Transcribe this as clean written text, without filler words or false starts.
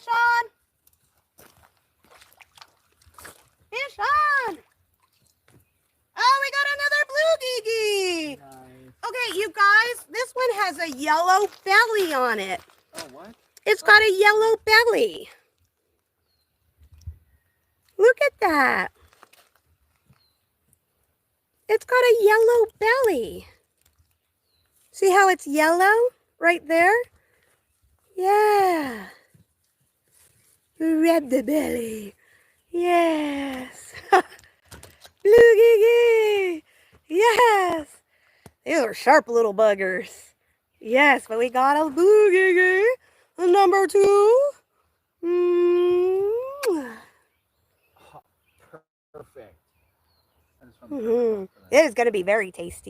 Fish on! Fish on! Oh, we got another blue geegee! Nice. Okay, you guys, this one has a yellow belly on it. Oh, what? It's got a yellow belly. Look at that. It's got a yellow belly. See how it's yellow right there? Yeah. Rub the belly. Yes. Blue geegee. Yes. These are sharp little buggers. Yes, but we got a blue geegee. Number 2. Oh, perfect. I just want It is going to be very tasty.